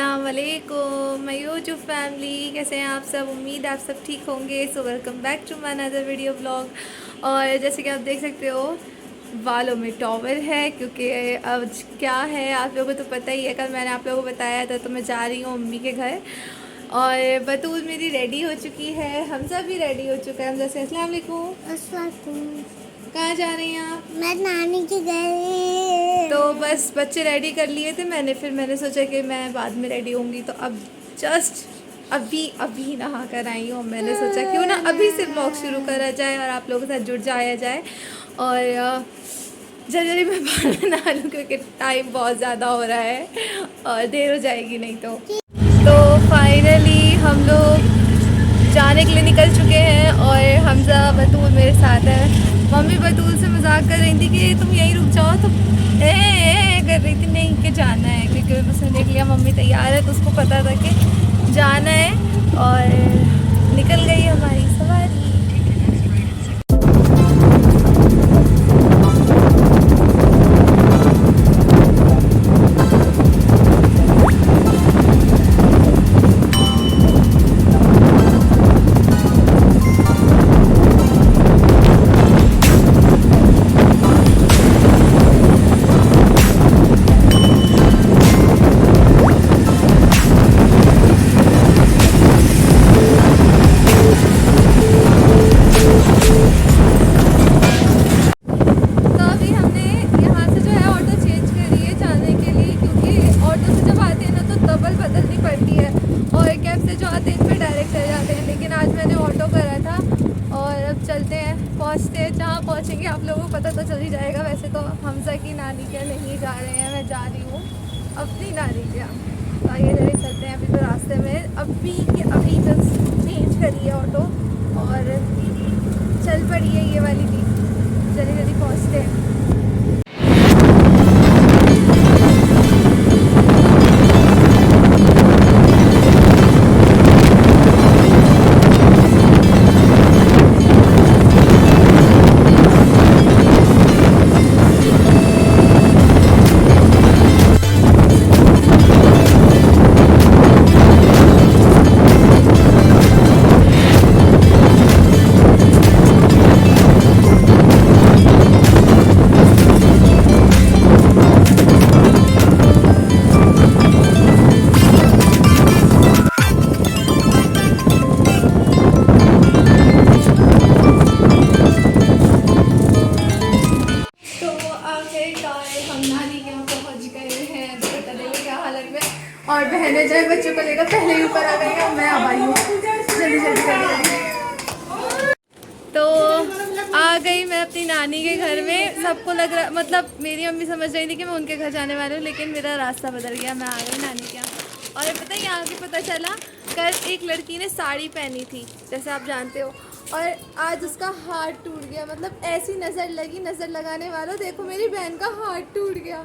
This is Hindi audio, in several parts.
अस्सलाम वालेकुम माय यूट्यूब फैमिली, कैसे हैं आप सब। उम्मीद आप सब ठीक होंगे। So welcome back to my another video blog. और जैसे कि आप देख सकते हो बालों में टॉवल है, क्योंकि अब क्या है आप लोगों को तो पता ही है। कल मैंने आप लोगों को बताया था, तो मैं जा रही हूँ मम्मी के घर। और बतूल मेरी रेडी हो चुकी है, हमजा भी रेडी हो चुका है। हमजा से अस्सलाम वालेकुम। कहाँ जा रही हैं आप? मैं नानी के घर। तो बस बच्चे रेडी कर लिए थे मैंने सोचा कि मैं बाद में रेडी होंगी। तो अब जस्ट अभी नहा कर आई हूँ। मैंने सोचा क्यों ना अभी से ब्लॉग शुरू करा जाए और आप लोगों के साथ जुड़ जाया जाए। और जल्दी मैं बाहर नहा लूँ, क्योंकि टाइम बहुत ज़्यादा हो रहा है और देर हो जाएगी नहीं तो फाइनली हम लोग जाने के लिए निकल चुके हैं। और हमजा बतूल मेरे साथ है। मम्मी बतूल से मजाक कर रही थी कि तुम यहीं रुक जाओ, तो कर रही थी नहीं कि जाना है, क्योंकि उसने देख लिया मम्मी तैयार है तो उसको पता था कि जाना है। और निकल गई हमारी सवारी। चलते हैं, पहुँचते हैं जहाँ पहुँचेंगे आप लोगों को पता तो चल ही जाएगा। वैसे तो हमजा की नानी के नहीं जा रहे हैं, मैं जा रही हूँ अपनी नानी के यहाँ। तो आइए जल्दी चलते हैं। अभी तो रास्ते में अभी बस चेंज करी है ऑटो और चल पड़ी है ये वाली भी। जल्दी पहुँचते हैं। और बहनें जाए बच्चों को लेकर पहले ही ऊपर आ गई हैं, मैं अब आई हूँ जल्दी। तो आ गई मैं अपनी नानी के घर में। सबको लग रहा, मतलब मेरी मम्मी समझ रही थी कि मैं उनके घर जाने वाली हूँ, लेकिन मेरा रास्ता बदल गया। मैं आ गई नानी के यहाँ। और पता है यहाँ के पता चला, कल एक लड़की ने साड़ी पहनी थी जैसे आप जानते हो, और आज उसका हाथ टूट गया। मतलब ऐसी नज़र लगी, नज़र लगाने वालों देखो मेरी बहन का हाथ टूट गया।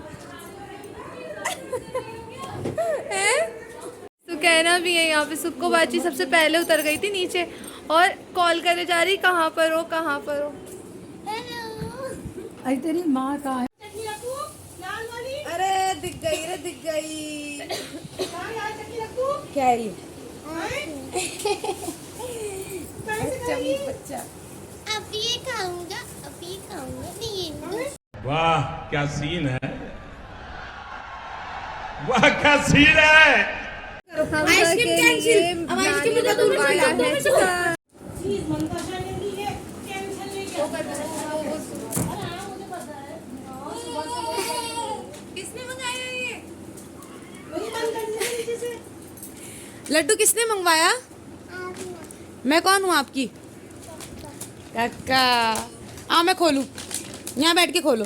तो कहना भी है यहाँ पे सुक्को बाची सबसे पहले उतर गई थी नीचे और कॉल करे जा रही, कहाँ पर हो। अरे तेरी माँ कहाँ है? अरे दिख गई क्या है ये? बच्चा अब ये खाऊंगा ये। वाह क्या सीन है, वाह क्या सीन है। Ice cream cancel. अब आइसक्रीम में तो मंगाया है। किसने मंगाया ये लड्डू? किसने मंगवाया? मैं कौन हूँ आपकी काका? हाँ मैं खोलूँ, यहाँ बैठ के खोलो।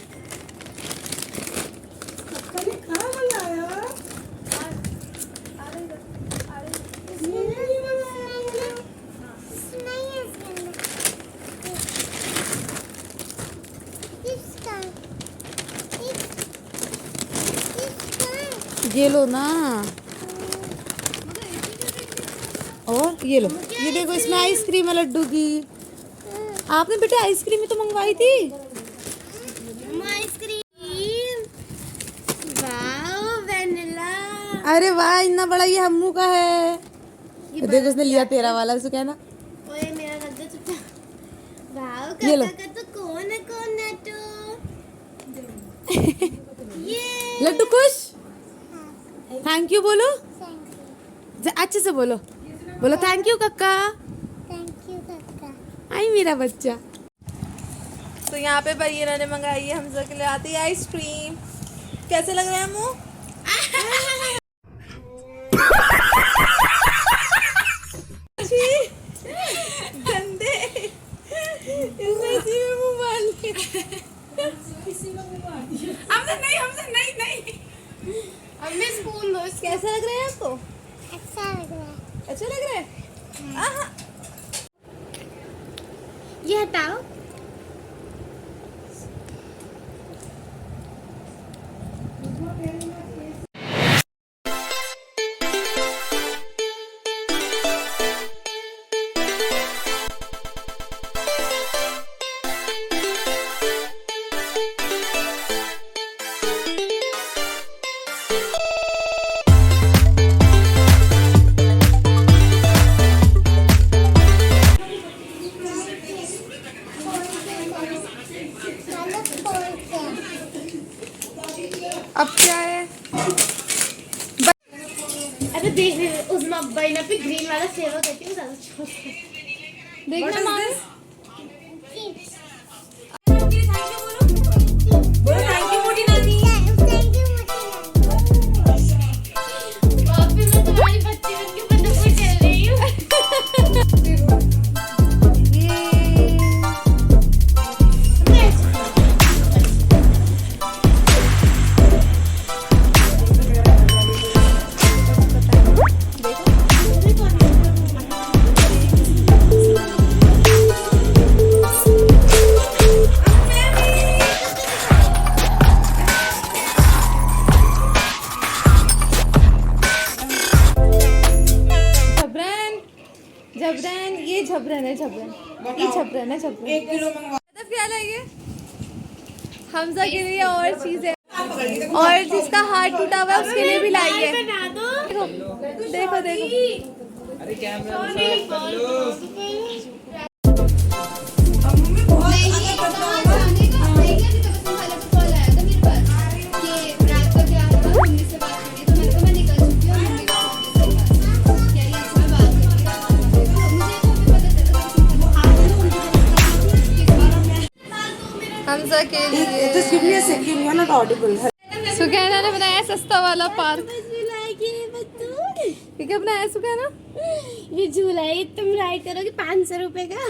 ये लो ना, और ये लो, ये देखो इसमें आइसक्रीम है लड्डू की। आपने बेटा आइसक्रीम ही तो मंगवाई थी। Ice cream, wow vanilla. अरे वाह, इतना बड़ा ये हमू का है। देखो उसने लिया तेरा वाला, उसको कहना ओए मेरा लड्डू चुप। वाओ ये लो। काका का तो कौन है तो ये लड्डू खुश। थैंक यू बोलो, अच्छे से बोलो, बोलो थैंक यू कक्का। आई मेरा बच्चा। तो यहाँ पे बरीना ने मंगाई है हमजा के लिए आती है आइसक्रीम। कैसे लग रहा है मुँह? गंदे इसने इसी में मुँह मार लिया। हमसे नहीं। अम्मी स्पून दो। कैसा लग रहा है आपको? अच्छा लग रहा है। आहा। ये हटाओ। अब क्या है? अरे देख उस मब्बाइना पे ग्रीन वाला फ्लेवर करती हूँ ज्यादा छोटा है। देखना माँ। वापस मैं तुम्हारी बच्ची बन के बंदूक चल रही हूँ। झबरन, ये झबरन है, झबरन ये झबरन है, झबरन। 1 किलो मंगवा। मतलब क्या लाइए हमजा के लिए और चीजें, और जिसका हाथ टूटा हुआ है उसके लिए भी लाइए। बना दो। देखो देखो। अरे कैमरा हमजा के लिए Just give me a second, you're not audible. Sukaina ने बनाया सस्ता वाला पार्क। ये क्या बनाया सुकैना? ये झूला है, तुम राइड करोगे 500 रुपए का।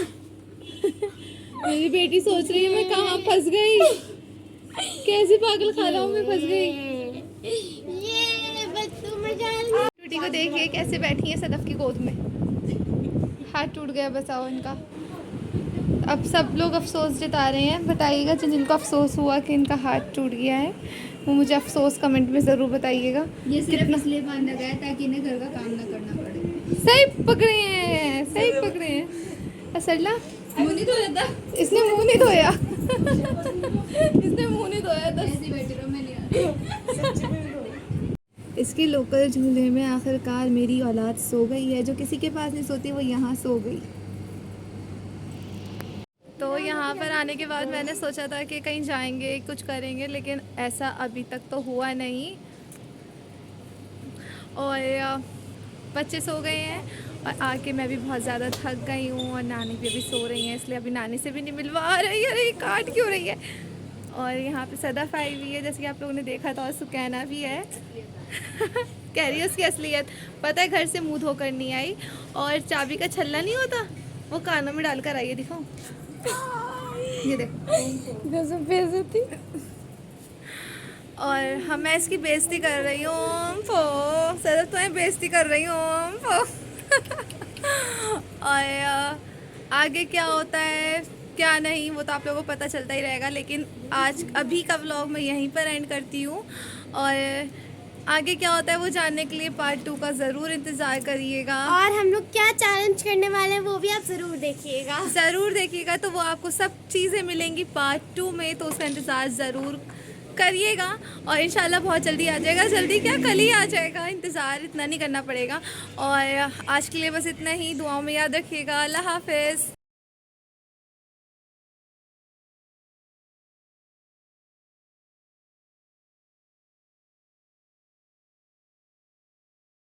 मेरी बेटी सोच रही है मैं कहाँ फंस गई, कैसी पागल खाना में फंस गई। ये बच्चों में जान। बेटी को देखिए कैसे बैठी है सदफ की गोद में, हाथ टूट गया बसाओ इनका। अब सब लोग अफसोस जता रहे हैं, बताइएगा जिनको अफसोस हुआ कि इनका हाथ टूट गया है वो मुझे अफसोस कमेंट में ज़रूर बताइएगा। ये सिर्फ इसलिए बांधा गया है ताकि इन्हें घर का काम ना करना पड़े। सही पकड़े हैं, सही पकड़े हैं। असला मुंह नहीं धोया था, इसने मुंह नहीं धोया इसने मुंह नहीं धोया था। ऐसी बैठी रहो, मैं नहीं आ रही। इसके लोकल झूले में आखिरकार मेरी औलाद सो गई है, जो किसी के पास नहीं सोती वो यहाँ सो गई। तो यहाँ पर आने के बाद मैंने सोचा था कि कहीं जाएंगे कुछ करेंगे, लेकिन ऐसा अभी तक तो हुआ नहीं। और बच्चे सो गए हैं और आके मैं भी बहुत ज़्यादा थक गई हूँ, और नानी भी अभी सो रही हैं, इसलिए अभी नानी से भी नहीं मिलवा रही है। अरे काट क्यों रही है? और यहाँ पे सदफ आई हुई है जैसे कि आप लोगों ने देखा था, और सुकैना भी है कह रही है उसकी असलियत। पता है घर से मुँह धोकर नहीं आई, और चाबी का छल्ला नहीं होता वो कानों में डालकर आई है। दिखाओ ये देखो बेइज्जती। और मैं इसकी बेइज्जती कर रही हूँ सदफ, तुम्हें बेइज्जती कर रही हूँ और आगे क्या होता है क्या नहीं वो तो आप लोगों को पता चलता ही रहेगा। लेकिन आज अभी का व्लॉग मैं यहीं पर एंड करती हूँ, और आगे क्या होता है वो जानने के लिए पार्ट 2 का ज़रूर इंतज़ार करिएगा। और हम लोग क्या चैलेंज करने वाले हैं वो भी आप ज़रूर देखिएगा। तो वो आपको सब चीज़ें मिलेंगी पार्ट 2 में, तो उसका इंतज़ार ज़रूर करिएगा और इंशाल्लाह बहुत जल्दी आ जाएगा। जल्दी क्या, कल ही आ जाएगा, इंतज़ार इतना नहीं करना पड़ेगा। और आज के लिए बस इतना ही, दुआओं में याद रखिएगा। अल्लाह हाफ़िज़।